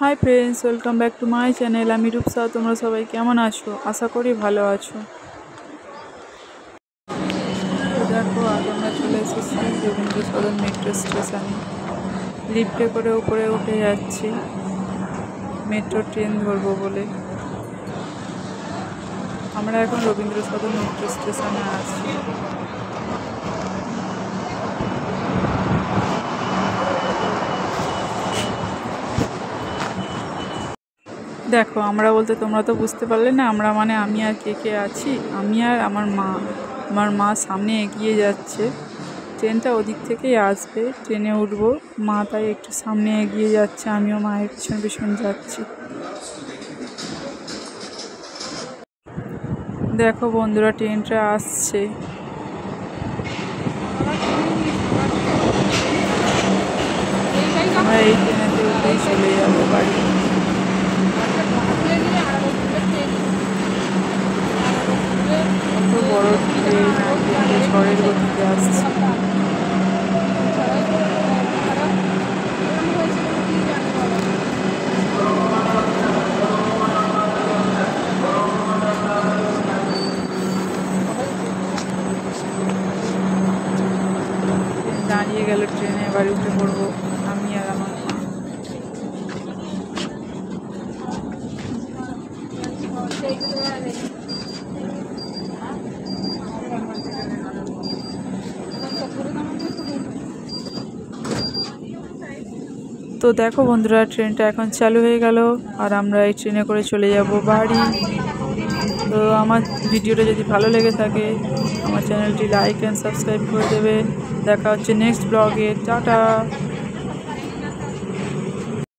Hi friends, welcome back to my channel. আমি রূপসা। তোমরা সবাই কেমন আছো? আশা করি ভালো আছো। তো দেখো, আজ আমরা চলে এসেছি রবীন্দ্র সদন মেট্রো স্টেশনে। লিফটে করে উপরে উঠে যাচ্ছি মেট্রো ট্রেন ধরবো বলে। আমরা এখন রবীন্দ্র সদন মেট্রো স্টেশনে আছি। দেখো, আমরা বলতে তোমরা তো বুঝতে পারলে না, আমরা মানে আমি আর কে কে আছি। আমি আর আমার মা সামনে এগিয়ে যাচ্ছে, ট্রেনটা ওদিক থেকেই আসবে, ট্রেনে উঠবো। মা তাই একটু সামনে এগিয়ে যাচ্ছে, আমিও মায়ের পিছন পিছন যাচ্ছি। দেখো বন্ধুরা, ট্রেনটা আসছে। আমরা এই ট্রেনেতে উঠেই চলে যাবো বাড়ি। কত বড় ট্রেন, আর ট্রেনটা ঝড়ের গতিতে আসছে। দাঁড়িয়ে গেল ট্রেনে, এবার উঠে পড়বো আমি আর আমার মা। তো দেখো বন্ধুরা, ট্রেনটা এখন চালু হয়ে গেল, আর আমরা এই ট্রেনে করে চলে যাব বাড়ি। তো আমার ভিডিওটা যদি ভালো লেগে থাকে, আমার চ্যানেলটি লাইক অ্যান্ড সাবস্ক্রাইব করে দেবেন। দেখা হচ্ছে নেক্সট ব্লগে। টাটা।